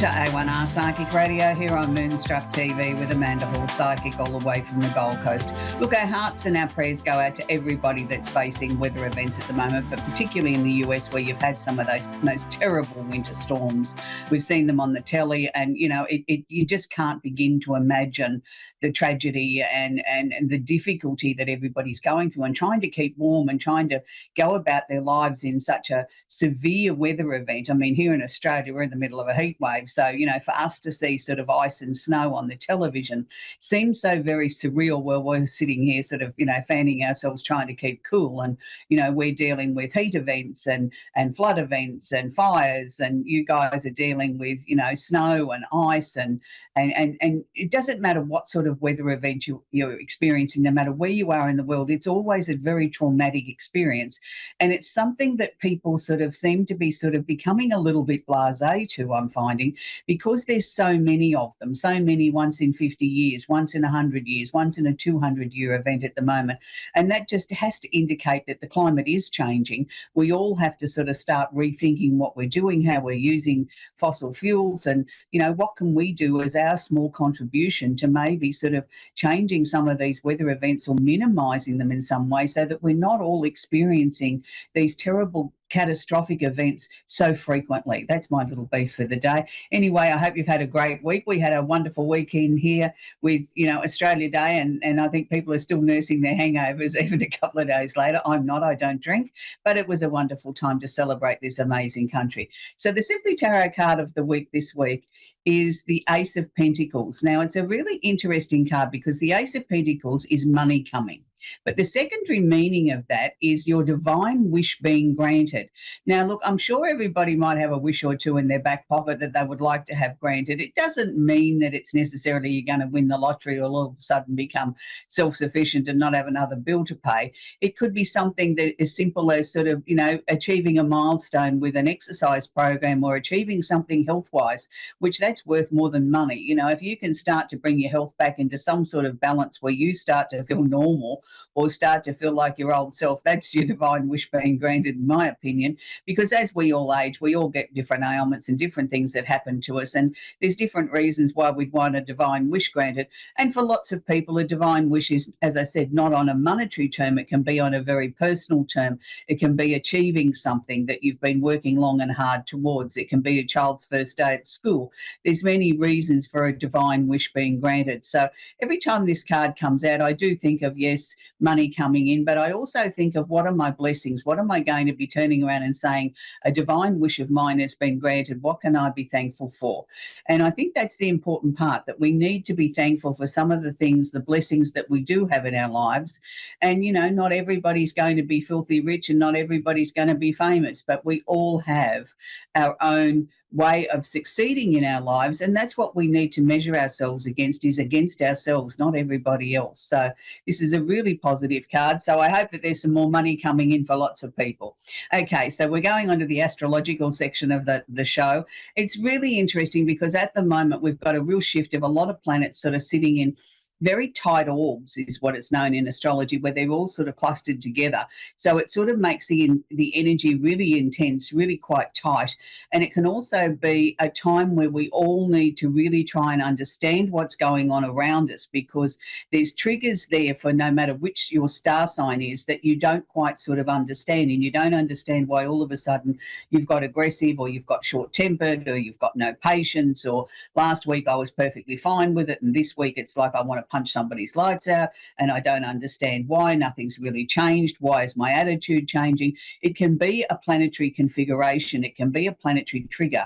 to A1R Psychic Radio here on Moonstruck TV with Amanda Hall, Psychic, all the way from the Gold Coast. Look, our hearts and our prayers go out to everybody that's facing weather events at the moment, but particularly in the US where you've had some of those most terrible winter storms. We've seen them on the telly and, you know, you just can't begin to imagine the tragedy and the difficulty that everybody's going through and trying to keep warm and trying to go about their lives in such a severe weather event. I mean, here in Australia, we're in the middle of a heat wave. So, you know, for us to see sort of ice and snow on the television seems so very surreal while we're sitting here sort of, you know, fanning ourselves trying to keep cool. And, you know, we're dealing with heat events and flood events and fires, and you guys are dealing with, you know, snow and ice and it doesn't matter what sort of weather event you're experiencing, no matter where you are in the world, it's always a very traumatic experience. And it's something that people sort of seem to be sort of becoming a little bit blasé to, I'm finding, because there's so many of them, so many once in 50 years, once in 100 years, once in a 200-year event at the moment. And that just has to indicate that the climate is changing. We all have to sort of start rethinking what we're doing, how we're using fossil fuels, and, you know, what can we do as our small contribution to maybe sort of changing some of these weather events or minimising them in some way so that we're not all experiencing these terrible catastrophic events so frequently. That's my little beef for the day. Anyway, I hope you've had a great week. We had a wonderful weekend here with, you know, Australia Day, and I think people are still nursing their hangovers even a couple of days later. I'm not, I don't drink, but it was a wonderful time to celebrate this amazing country. So the Simply Tarot card of the week this week is the Ace of Pentacles. Now, it's a really interesting card because the Ace of Pentacles is money coming. But the secondary meaning of that is your divine wish being granted. Now, look, I'm sure everybody might have a wish or two in their back pocket that they would like to have granted. It doesn't mean that it's necessarily you're going to win the lottery or all of a sudden become self-sufficient and not have another bill to pay. It could be something that is simple as sort of, you know, achieving a milestone with an exercise program or achieving something health-wise, which that's worth more than money. You know, if you can start to bring your health back into some sort of balance where you start to feel normal or start to feel like your old self, that's your divine wish being granted, in my opinion, because as we all age, we all get different ailments and different things that happen to us, and there's different reasons why we'd want a divine wish granted. And for lots of people, a divine wish is, as I said, not on a monetary term. It can be on a very personal term. It can be achieving something that you've been working long and hard towards. It can be a child's first day at school. There's many reasons for a divine wish being granted. So every time this card comes out, I do think of, yes, money coming in, but I also think of what are my blessings? What am I going to be turning around and saying, a divine wish of mine has been granted. What can I be thankful for? And I think that's the important part, that we need to be thankful for some of the things, the blessings that we do have in our lives. And, you know, not everybody's going to be filthy rich and not everybody's going to be famous, but we all have our own way of succeeding in our lives, and that's what we need to measure ourselves against, is against ourselves, not everybody else. So this is a really positive card, so I hope that there's some more money coming in for lots of people. Okay, so we're going on to the astrological section of the show. It's really interesting because at the moment we've got a real shift of a lot of planets sort of sitting in very tight orbs, is what it's known in astrology, where they're all sort of clustered together. So it sort of makes the energy really intense, really quite tight. And it can also be a time where we all need to really try and understand what's going on around us, because there's triggers there for no matter which your star sign is that you don't quite sort of understand, and you don't understand why all of a sudden you've got aggressive, or you've got short-tempered, or you've got no patience, or last week I was perfectly fine with it and this week it's like I want to punch somebody's lights out and I don't understand why. Nothing's really changed. Why is my attitude changing? It can be a planetary configuration. It can be a planetary trigger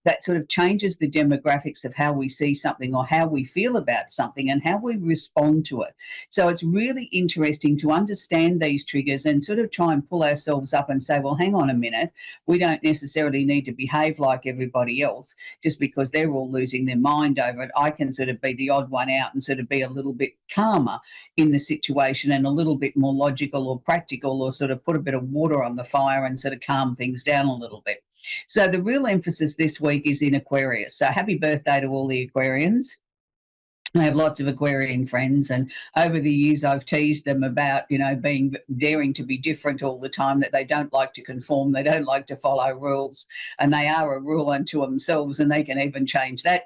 that sort of changes the demographics of how we see something or how we feel about something and how we respond to it. So it's really interesting to understand these triggers and sort of try and pull ourselves up and say, well, hang on a minute, we don't necessarily need to behave like everybody else just because they're all losing their mind over it. I can sort of be the odd one out and sort of be a little bit calmer in the situation and a little bit more logical or practical, or sort of put a bit of water on the fire and sort of calm things down a little bit. So the real emphasis this week is in Aquarius. So happy birthday to all the Aquarians. I have lots of Aquarian friends, and over the years I've teased them about, daring to be different all the time, that they don't like to conform, they don't like to follow rules, and they are a rule unto themselves, and they can even change that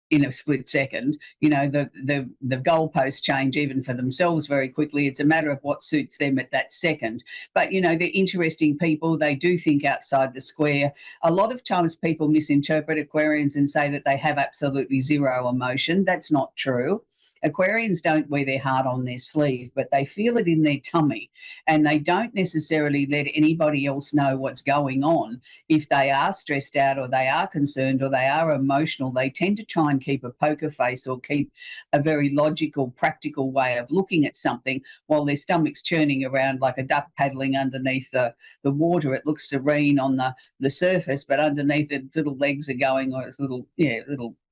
in a split second. The goalposts change even for themselves very quickly. It's a matter of what suits them at that second. But they're interesting people. They do think outside the square. A lot of times people misinterpret Aquarians and say that they have absolutely zero emotion. That's not true. Aquarians don't wear their heart on their sleeve, but they feel it in their tummy, and they don't necessarily let anybody else know what's going on. If they are stressed out, or they are concerned, or they are emotional, they tend to try and keep a poker face, or keep a very logical, practical way of looking at something, while their stomach's churning around like a duck paddling underneath the water. It looks serene on the surface, but underneath its little legs are going, or its little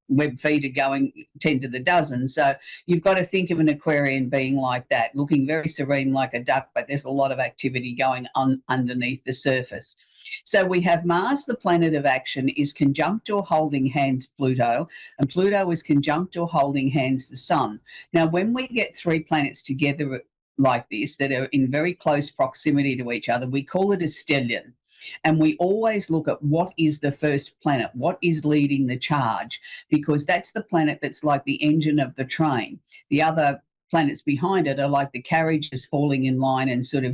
web feet are going 10 to the dozen. So you've got to think of an Aquarian being like that, looking very serene like a duck, but there's a lot of activity going on underneath the surface. So we have Mars, the planet of action, is conjunct or holding hands Pluto, and Pluto is conjunct or holding hands the Sun. Now, when we get three planets together like this, that are in very close proximity to each other, we call it a stellium. And we always look at what is the first planet, what is leading the charge, because that's the planet that's like the engine of the train. The other planets behind it are like the carriages falling in line and sort of,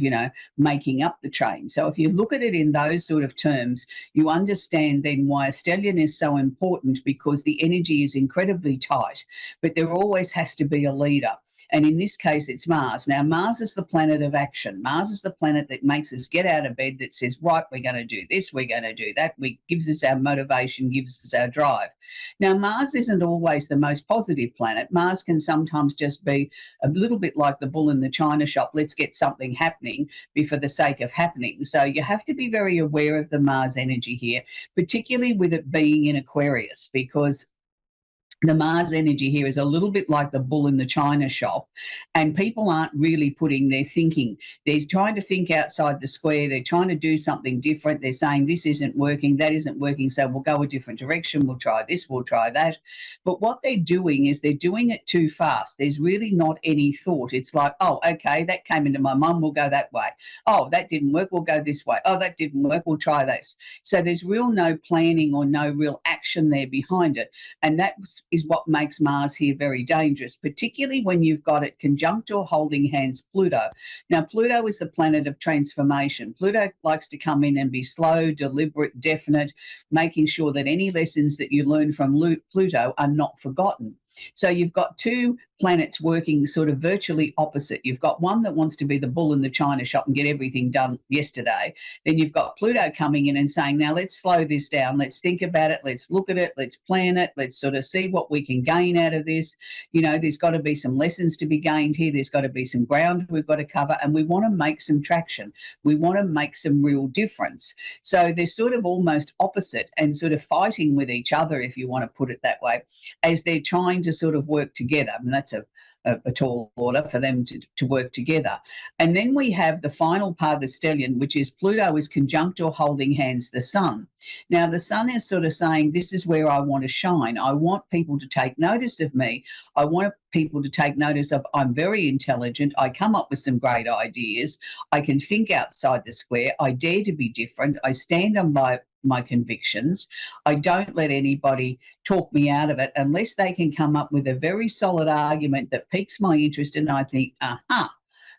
making up the train. So if you look at it in those sort of terms, you understand then why a stellium is so important, because the energy is incredibly tight, but there always has to be a leader. And in this case, it's Mars. Now, Mars is the planet of action. Mars is the planet that makes us get out of bed, that says, right, we're going to do this, we're going to do that. Gives us our motivation, gives us our drive. Now, Mars isn't always the most positive planet. Mars can sometimes just be a little bit like the bull in the china shop. Let's get something happening for the sake of happening. So you have to be very aware of the Mars energy here, particularly with it being in Aquarius, because the Mars energy here is a little bit like the bull in the china shop, and people aren't really putting their thinking. They're trying to think outside the square. They're trying to do something different. They're saying this isn't working, that isn't working, so we'll go a different direction. We'll try this, we'll try that. But what they're doing is they're doing it too fast. There's really not any thought. It's like, oh, okay, that came into my mind, we'll go that way. Oh, that didn't work, we'll go this way. Oh, that didn't work, we'll try this. So there's no planning or no real action there behind it. And that is what makes Mars here very dangerous, particularly when you've got it conjunct or holding hands Pluto. Now, Pluto is the planet of transformation. Pluto likes to come in and be slow, deliberate, definite, making sure that any lessons that you learn from Pluto are not forgotten. So you've got two planets working sort of virtually opposite. You've got one that wants to be the bull in the china shop and get everything done yesterday. Then you've got Pluto coming in and saying, now let's slow this down. Let's think about it. Let's look at it. Let's plan it. Let's sort of see what we can gain out of this. There's got to be some lessons to be gained here. There's got to be some ground we've got to cover, and we want to make some traction. We want to make some real difference. So they're sort of almost opposite and sort of fighting with each other, if you want to put it that way, as they're trying to sort of work together. And that's a tall order for them to work together. And then we have the final part of the stellium, which is Pluto is conjunct or holding hands the Sun. Now, the Sun is sort of saying, this is where I want to shine. I want people to take notice of me. I want people to take notice of, I'm very intelligent. I come up with some great ideas. I can think outside the square. I dare to be different. I stand on my convictions. I don't let anybody talk me out of it unless they can come up with a very solid argument that piques my interest, and I think,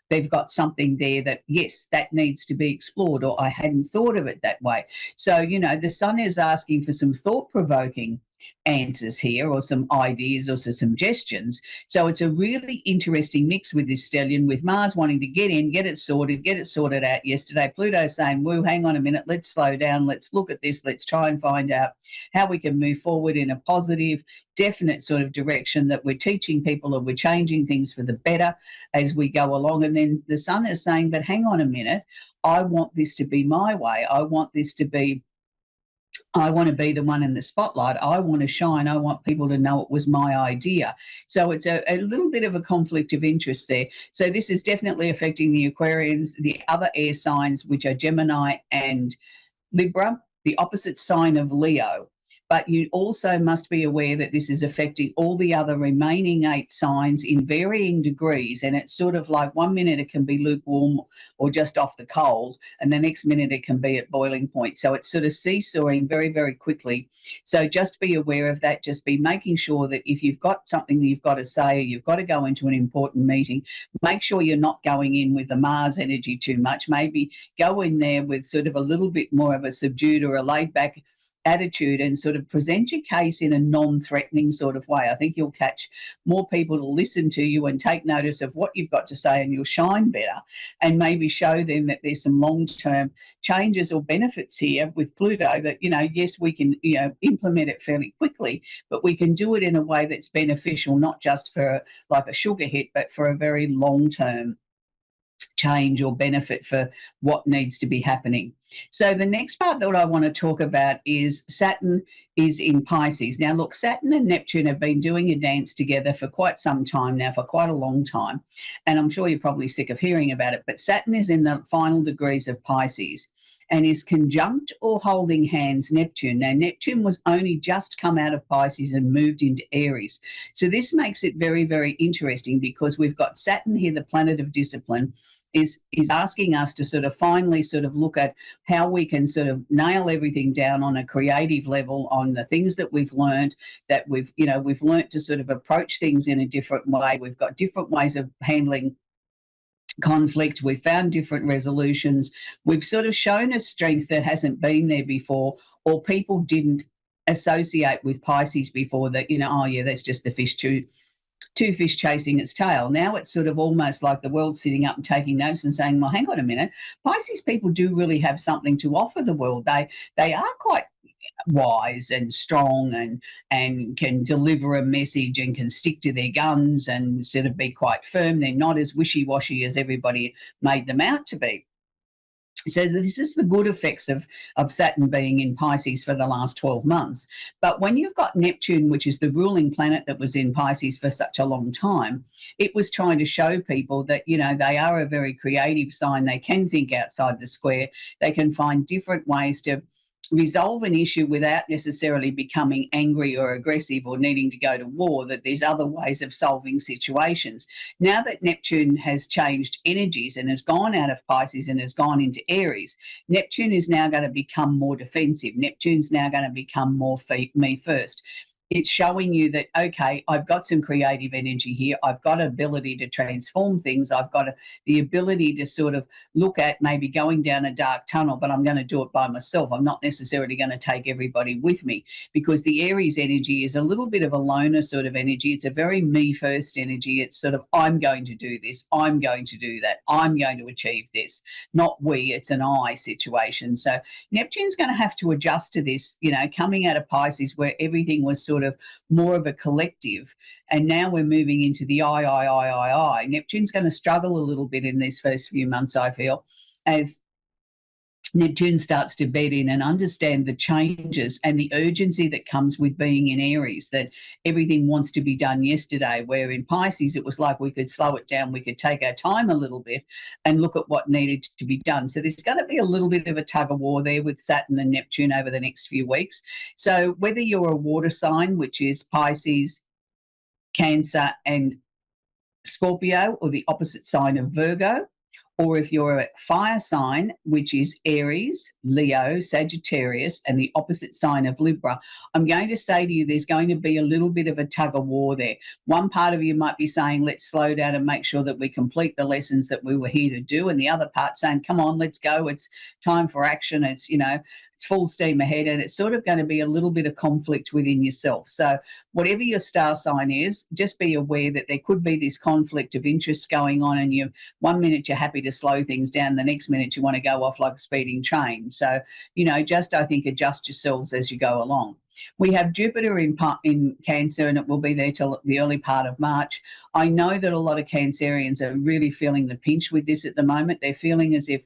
they've got something there that, yes, that needs to be explored, or I hadn't thought of it that way. So, the Sun is asking for some thought-provoking answers here, or some ideas, or some suggestions. So it's a really interesting mix with this stellium, with Mars wanting to get in, get it sorted out yesterday. Pluto saying, whoa, hang on a minute, let's slow down, let's look at this, let's try and find out how we can move forward in a positive, definite sort of direction, that we're teaching people, or we're changing things for the better as we go along. And then the Sun is saying, but hang on a minute, I want this to be my way. I want to be the one in the spotlight. I want to shine. I want people to know it was my idea. So it's a little bit of a conflict of interest there. So this is definitely affecting the Aquarians, the other air signs, which are Gemini and Libra, the opposite sign of Leo. but you also must be aware that this is affecting all the other remaining 8 signs in varying degrees. And it's sort of like 1 minute it can be lukewarm or just off the cold, and the next minute it can be at boiling point. So it's sort of seesawing very, very quickly. So just be aware of that. Just be making sure that if you've got something that you've got to say, or you've got to go into an important meeting, make sure you're not going in with the Mars energy too much. Maybe go in there with sort of a little bit more of a subdued or a laid back attitude and sort of present your case in a non-threatening sort of way. I think you'll catch more people to listen to you and take notice of what you've got to say, and you'll shine better, and maybe show them that there's some long-term changes or benefits here with Pluto that, yes, we can, implement it fairly quickly, but we can do it in a way that's beneficial, not just for like a sugar hit, but for a very long-term change or benefit for what needs to be happening. So the next part that I want to talk about is Saturn is in Pisces. Now, look, Saturn and Neptune have been doing a dance together for quite some time now, for quite a long time. And I'm sure you're probably sick of hearing about it, but Saturn is in the final degrees of Pisces and is conjunct or holding hands Neptune. Now, Neptune was only just come out of Pisces and moved into Aries. So this makes it very, very interesting, because we've got Saturn here, the planet of discipline, is asking us to sort of finally sort of look at how we can sort of nail everything down on a creative level, on the things that we've learned, that we've learned to sort of approach things in a different way. We've got different ways of handling conflict. We've found different resolutions. We've sort of shown a strength that hasn't been there before, or people didn't associate with Pisces before, that, oh yeah, that's just the two fish chasing its tail. Now it's sort of almost like the world sitting up and taking notes and saying, well, hang on a minute, Pisces people do really have something to offer the world. They are quite wise and strong and can deliver a message and can stick to their guns and sort of be quite firm. They're not as wishy-washy as everybody made them out to be. So this is the good effects of Saturn being in Pisces for the last 12 months. But when you've got Neptune, which is the ruling planet that was in Pisces for such a long time, it was trying to show people that, they are a very creative sign. They can think outside the square. They can find different ways to resolve an issue without necessarily becoming angry or aggressive or needing to go to war, that there's other ways of solving situations. Now that Neptune has changed energies and has gone out of Pisces and has gone into Aries, Neptune is now going to become more defensive. Neptune's now going to become more me first. It's showing you that, okay, I've got some creative energy here. I've got ability to transform things. I've got the ability to sort of look at maybe going down a dark tunnel, but I'm going to do it by myself. I'm not necessarily going to take everybody with me, because the Aries energy is a little bit of a loner sort of energy. It's a very me first energy. It's sort of, I'm going to do this. I'm going to do that. I'm going to achieve this. Not we, it's an I situation. So Neptune's going to have to adjust to this, coming out of Pisces where everything was sort of more of a collective, and now we're moving into the I. Neptune's going to struggle a little bit in these first few months, I feel, as Neptune starts to bed in and understand the changes and the urgency that comes with being in Aries, that everything wants to be done yesterday, where in Pisces it was like we could slow it down, we could take our time a little bit and look at what needed to be done. So there's going to be a little bit of a tug of war there with Saturn and Neptune over the next few weeks. So whether you're a water sign, which is Pisces, Cancer and Scorpio, or the opposite sign of Virgo, or if you're a fire sign, which is Aries, Leo, Sagittarius, and the opposite sign of Libra, I'm going to say to you, there's going to be a little bit of a tug of war there. One part of you might be saying, let's slow down and make sure that we complete the lessons that we were here to do. And the other part saying, come on, let's go. It's time for action. It's, it's full steam ahead. And it's sort of going to be a little bit of conflict within yourself. So whatever your star sign is, just be aware that there could be this conflict of interests going on, and you, 1 minute you're happy to slow things down, the next minute you want to go off like a speeding train. So, just, I think, adjust yourselves as you go along. We have Jupiter in Cancer, and it will be there till the early part of March. I know that a lot of Cancerians are really feeling the pinch with this at the moment. They're feeling as if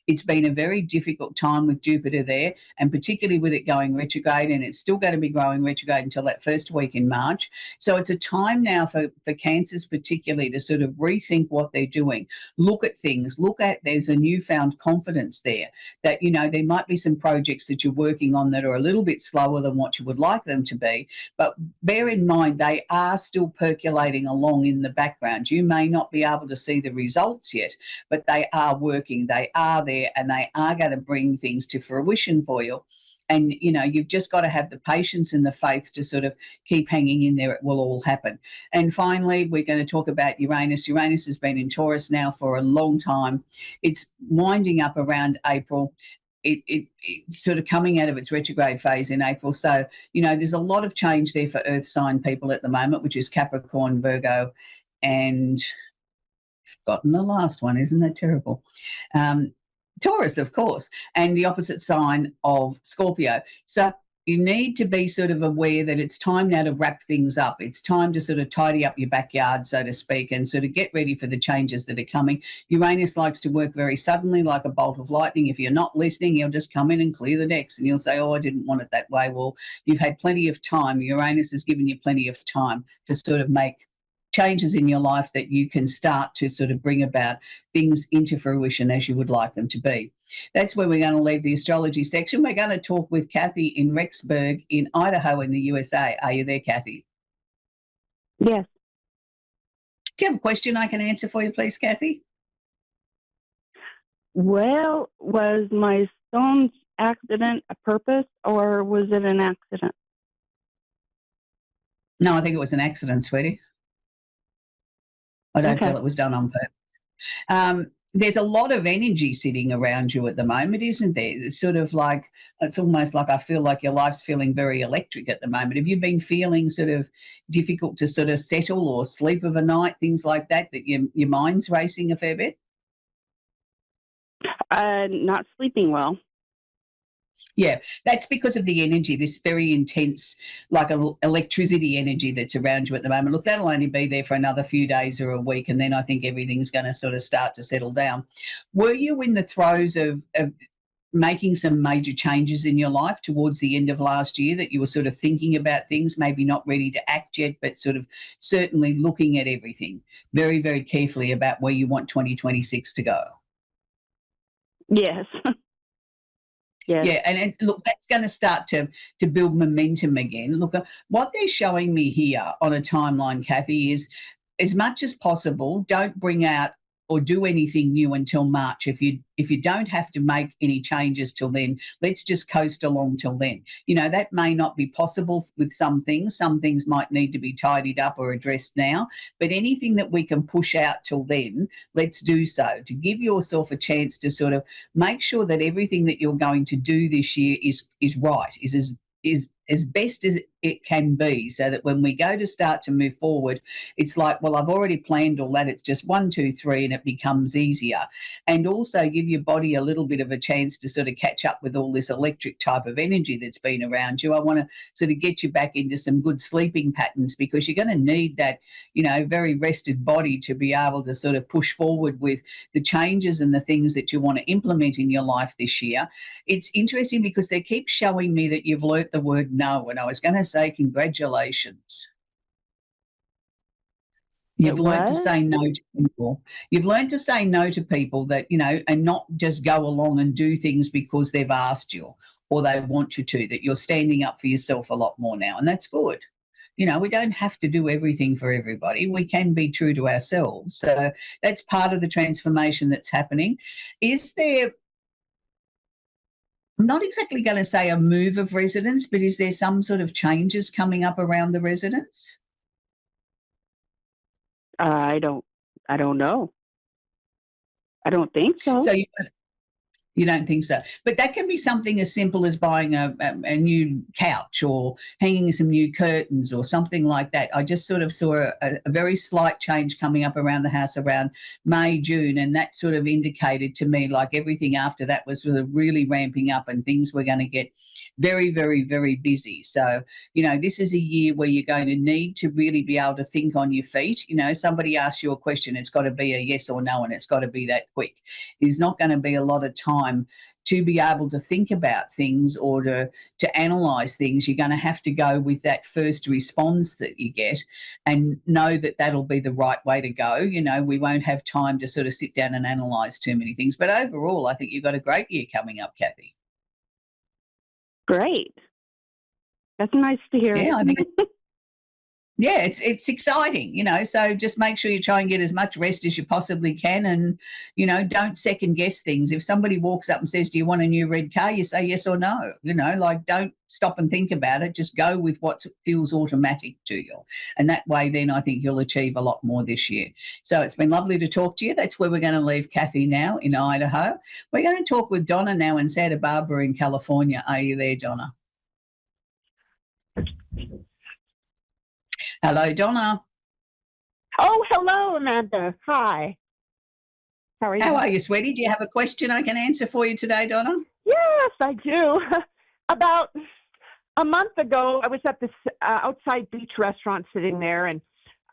It's been a very difficult time with Jupiter there, and particularly with it going retrograde, and it's still going to be going retrograde until that first week in March. So it's a time now for Cancers particularly to sort of rethink what they're doing. Look at things, there's a newfound confidence there that, there might be some projects that you're working on that are a little bit slower than what you would like them to be, but bear in mind they are still percolating along in the background. You may not be able to see the results yet, but they are working, they are there, and they are going to bring things to fruition for you. And, you've just got to have the patience and the faith to sort of keep hanging in there. It will all happen. And finally, we're going to talk about Uranus. Uranus has been in Taurus now for a long time. It's winding up around April. It's sort of coming out of its retrograde phase in April. So, there's a lot of change there for earth sign people at the moment, which is Capricorn, Virgo, and forgotten the last one. Isn't that terrible? Taurus, of course, and the opposite sign of Scorpio. So you need to be sort of aware that it's time now to wrap things up. It's time to sort of tidy up your backyard, so to speak, and sort of get ready for the changes that are coming. Uranus likes to work very suddenly, like a bolt of lightning. If you're not listening, he'll just come in and clear the decks, and you'll say, oh, I didn't want it that way. Well, you've had plenty of time. Uranus has given you plenty of time to sort of make changes in your life that you can start to sort of bring about things into fruition as you would like them to be. That's where we're going to leave the astrology section. We're going to talk with Kathy in Rexburg in Idaho in the USA. Are you there, Kathy? Yes. Do you have a question I can answer for you, please, Kathy? Well, was my son's accident a purpose or was it an accident? No, I think it was an accident, sweetie. I don't feel it was done on purpose. There's a lot of energy sitting around you at the moment, isn't there? It's sort of like, it's almost like I feel like your life's feeling very electric at the moment. Have you been feeling sort of difficult to sort of settle or sleep of a night, things like that, that your mind's racing a fair bit? Not sleeping well. Yeah, that's because of the energy, this very intense, like electricity energy that's around you at the moment. Look, that'll only be there for another few days or a week, and then I think everything's going to sort of start to settle down. Were you in the throes of making some major changes in your life towards the end of last year, that you were sort of thinking about things, maybe not ready to act yet, but sort of certainly looking at everything very, very carefully about where you want 2026 to go? Yes. Yes. Yeah, and look, that's going to start to build momentum again. Look, what they're showing me here on a timeline, Kathy, is as much as possible, don't bring out or do anything new until March. If you don't have to make any changes till then, let's just coast along till then. That may not be possible with some things. Some things might need to be tidied up or addressed now, but anything that we can push out till then, let's do so, to give yourself a chance to sort of make sure that everything that you're going to do this year is right, is as best as it can be, so that when we go to start to move forward, it's like, well, I've already planned all that. It's just 1, 2, 3, and it becomes easier. And also give your body a little bit of a chance to sort of catch up with all this electric type of energy that's been around you. I want to sort of get you back into some good sleeping patterns, because you're going to need that, very rested body to be able to sort of push forward with the changes and the things that you want to implement in your life this year. It's interesting because they keep showing me that you've learnt the word no, and I was going to say congratulations. You've learned to say no to people. You've learned to say no to people that, and not just go along and do things because they've asked you or they want you to, that you're standing up for yourself a lot more now, and that's good. We don't have to do everything for everybody. We can be true to ourselves. So that's part of the transformation that's happening. Is there, I'm not exactly going to say a move of residence, but is there some sort of changes coming up around the residence? I don't know. I don't think so. So You don't think so? But that can be something as simple as buying a new couch or hanging some new curtains or something like that. I just sort of saw a very slight change coming up around the house around May, June, and that sort of indicated to me like everything after that was sort of really ramping up and things were going to get very, very, very busy. So, this is a year where you're going to need to really be able to think on your feet. Somebody asks you a question, it's got to be a yes or no, and it's got to be that quick. There's not going to be a lot of time to be able to think about things or to analyse things. You're going to have to go with that first response that you get and know that that'll be the right way to go. We won't have time to sort of sit down and analyse too many things. But overall, I think you've got a great year coming up, Kathy. Great. That's nice to hear. Yeah, I think yeah, it's exciting, so just make sure you try and get as much rest as you possibly can and, don't second guess things. If somebody walks up and says, do you want a new red car? You say yes or no, don't stop and think about it. Just go with what feels automatic to you. And that way then I think you'll achieve a lot more this year. So it's been lovely to talk to you. That's where we're going to leave Kathy now in Idaho. We're going to talk with Donna now in Santa Barbara in California. Are you there, Donna? Hello, Donna. Oh, hello, Amanda. Hi. How are you? How are you, sweetie? Do you have a question I can answer for you today, Donna? Yes, I do. About a month ago, I was at this outside beach restaurant sitting there, and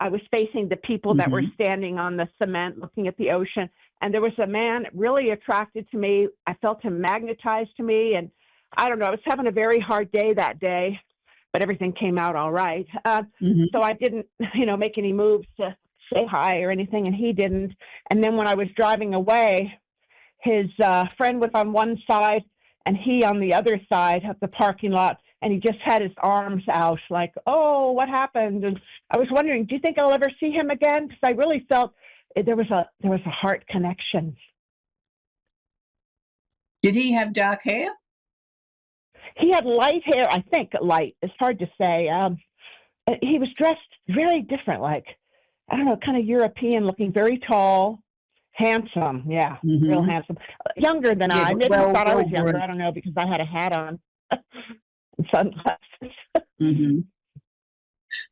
I was facing the people that were standing on the cement looking at the ocean. And there was a man really attracted to me. I felt him magnetized to me. And I don't know, I was having a very hard day that day, but everything came out all right. So I didn't, make any moves to say hi or anything, and he didn't. And then when I was driving away, his friend was on one side and he on the other side of the parking lot, and he just had his arms out like, oh, what happened? And I was wondering, do you think I'll ever see him again? Because I really felt there was a heart connection. Did he have dark hair? He had light hair, I think light. It's hard to say. He was dressed very different, like, I don't know, kind of European looking, very tall, handsome. Yeah, real handsome. Younger than I. Maybe I thought I was younger. I don't know, because I had a hat on and sunglasses.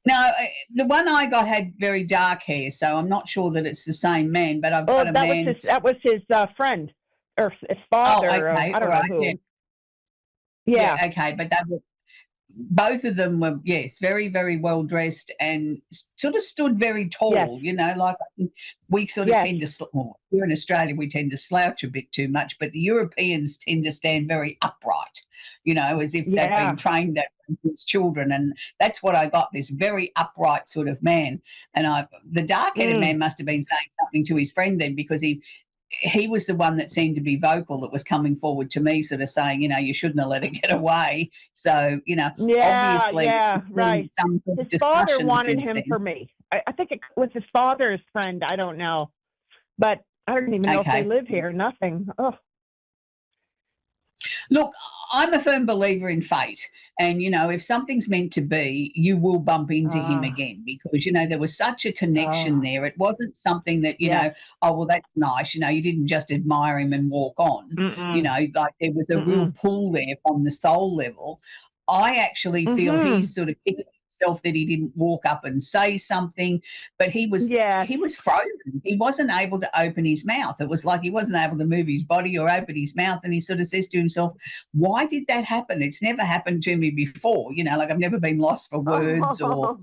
No, the one I got had very dark hair, so I'm not sure that it's the same man, but I've got a man. That was his friend or his father. Oh, okay. I don't know who. Yeah. Okay, but both of them were, yes, very, very well dressed and sort of stood very tall, like I think we sort of tend to, here in Australia, we tend to slouch a bit too much, but the Europeans tend to stand very upright, as if they've been trained that as children. And that's what I got, this very upright sort of man. And the dark-headed man must have been saying something to his friend then, because he was the one that seemed to be vocal, that was coming forward to me sort of saying, you shouldn't have let it get away. So, obviously. Yeah, right. His father wanted him for me. I think it was his father's friend. I don't know. But I don't even know if they live here. Nothing. Oh. Look, I'm a firm believer in fate. And, if something's meant to be, you will bump into him again, because, there was such a connection there. It wasn't something that, oh, well, that's nice. You didn't just admire him and walk on. Like there was a real pull there from the soul level. I actually feel he's sort of kicking himself that he didn't walk up and say something, but he was frozen. He wasn't able to open his mouth. It was like he wasn't able to move his body or open his mouth, and he sort of says to himself, why did that happen? It's never happened to me before, like I've never been lost for words or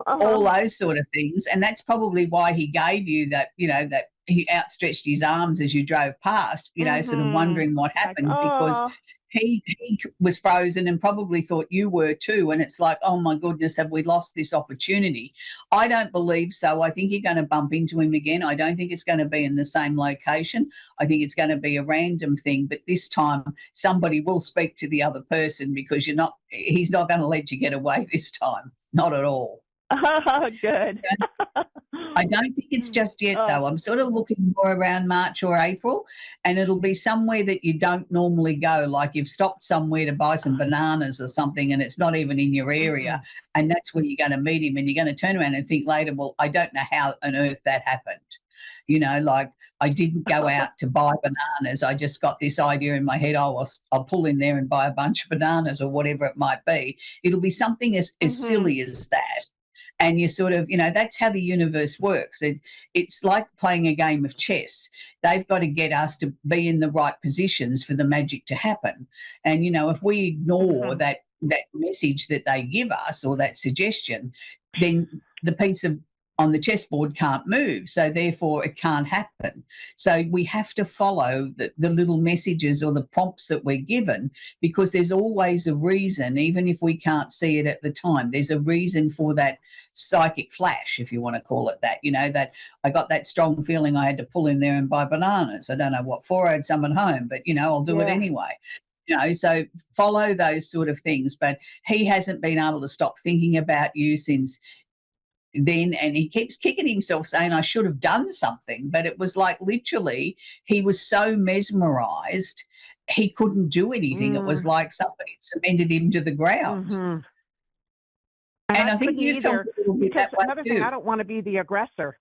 all those sort of things. And that's probably why he gave you that, that he outstretched his arms as you drove past, sort of wondering what happened, because he was frozen and probably thought you were too. And it's like, oh, my goodness, have we lost this opportunity? I don't believe so. I think you're going to bump into him again. I don't think it's going to be in the same location. I think it's going to be a random thing. But this time somebody will speak to the other person, because he's not going to let you get away this time. Not at all. Oh, good. I don't think it's just yet, though. I'm sort of looking more around March or April, and it'll be somewhere that you don't normally go, like you've stopped somewhere to buy some bananas or something, and it's not even in your area, and that's when you're going to meet him, and you're going to turn around and think later, well, I don't know how on earth that happened. Like I didn't go out to buy bananas. I just got this idea in my head, oh, I'll pull in there and buy a bunch of bananas or whatever it might be. It'll be something as silly as that. And you sort of, that's how the universe works. It's like playing a game of chess. They've got to get us to be in the right positions for the magic to happen. And, if we ignore that message that they give us or that suggestion, then the piece on the chessboard can't move. So therefore it can't happen. So we have to follow the little messages or the prompts that we're given, because there's always a reason, even if we can't see it at the time. There's a reason for that psychic flash, if you want to call it that, that I got that strong feeling I had to pull in there and buy bananas. I don't know what for. I had some at home, but, I'll do it anyway. So follow those sort of things. But he hasn't been able to stop thinking about you since then, and he keeps kicking himself saying I should have done something, but it was like literally he was so mesmerized he couldn't do anything. It was like somebody cemented him to the ground. And I think you felt a little bit that way another too. thing, I don't want to be the aggressor,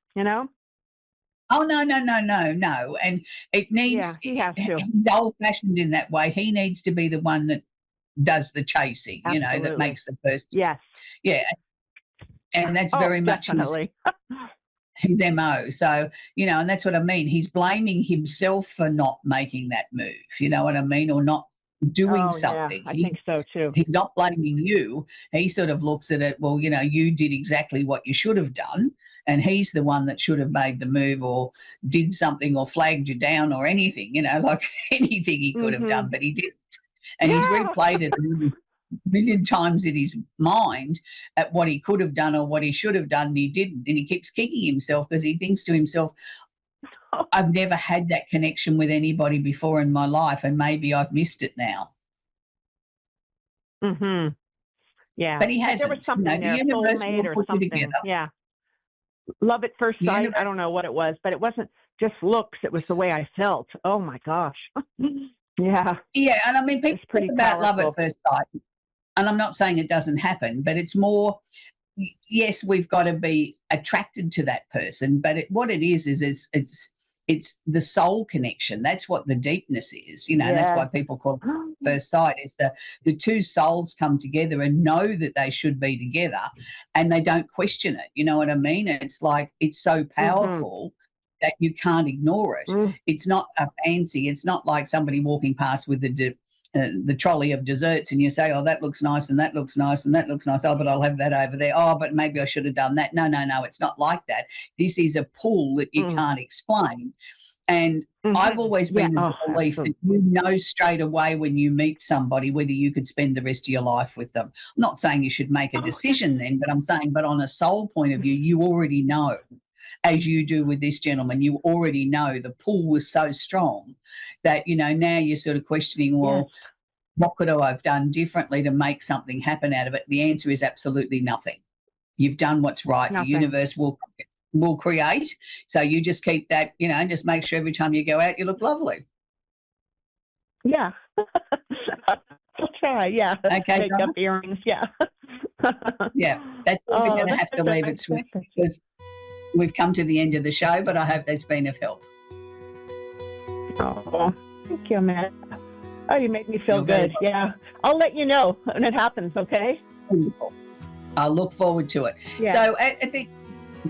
Oh, no. And it needs, he has to. He's old-fashioned in that way. He needs to be the one that does the chasing, that Absolutely. makes the person. Yes. Yeah. And that's very much his MO. So, and that's what I mean. He's blaming himself for not making that move, you know what I mean, or not doing something. Yeah, I think so too. He's not blaming you. He sort of looks at it, well, you did exactly what you should have done, and he's the one that should have made the move or did something or flagged you down or anything, like anything he could have done, but he didn't. And he's replayed it a million times in his mind at what he could have done or what he should have done, and he didn't. And he keeps kicking himself because he thinks to himself, I've never had that connection with anybody before in my life, and maybe I've missed it now. Yeah. But he hasn't. There was something there, the universe soulmate will or put you something. together. Yeah. Love at first The sight. universe- I don't know what it was, but it wasn't just looks. It was the way I felt. Oh my gosh. Yeah. Yeah, and I mean, people It's pretty talk about love powerful. at first sight, and I'm not saying it doesn't happen, but it's more, yes, we've got to be attracted to that person, but what it is it's the soul connection. That's what the deepness is. That's why people call it first sight. Is the two souls come together and know that they should be together, and they don't question it. You know what I mean? It's like it's so powerful that you can't ignore it. It's not a fancy. It's not like somebody walking past with the trolley of desserts and you say, oh, that looks nice and that looks nice and that looks nice. Oh, but I'll have that over there. Oh, but maybe I should have done that. No, it's not like that. This is a pull that you can't explain. And I've always been of the belief that you know straight away when you meet somebody whether you could spend the rest of your life with them. I'm not saying you should make a decision then, but I'm saying, but on a soul point of view, you already know. As you do with this gentleman, you already know the pull was so strong that, now you're sort of questioning, well, what could I have done differently to make something happen out of it? The answer is absolutely nothing. You've done what's right. Nothing. The universe will create. So you just keep that, just make sure every time you go out, you look lovely. Yeah. I'll try. Yeah. Okay, Make Donna? up earrings. Yeah. Yeah, that's what we're going to have to leave it, sweet, because we've come to the end of the show, but I hope that's been of help. Oh, thank you, Matt. Oh, you make me feel You're very good. Yeah. I'll let you know when it happens, okay? Wonderful. I'll look forward to it. Yeah. So at the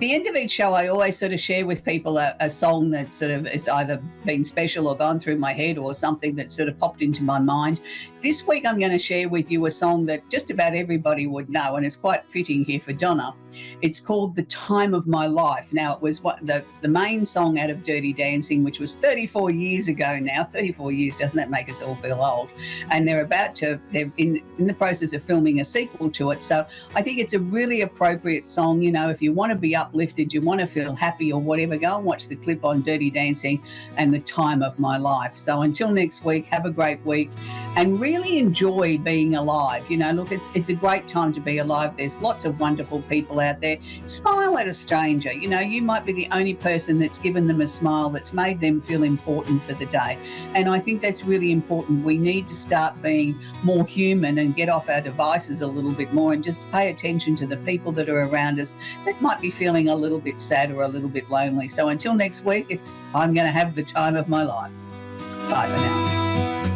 end of each show, I always sort of share with people a song that sort of has either been special or gone through my head or something that sort of popped into my mind. This week, I'm going to share with you a song that just about everybody would know, and it's quite fitting here for Donna. It's called The Time of My Life. Now, it was the main song out of Dirty Dancing, which was 34 years ago now. 34 years, doesn't that make us all feel old? And they're in the process of filming a sequel to it. So I think it's a really appropriate song. If you want to be uplifted, you want to feel happy or whatever, go and watch the clip on Dirty Dancing and The Time of My Life. So until next week, have a great week and really enjoy being alive. Look, it's a great time to be alive. There's lots of wonderful people out there. Smile at a stranger. You might be the only person that's given them a smile that's made them feel important for the day. And I think that's really important. We need to start being more human and get off our devices a little bit more and just pay attention to the people that are around us that might be feeling feeling a little bit sad or a little bit lonely. So until next week, I'm going to have the time of my life. Bye for now.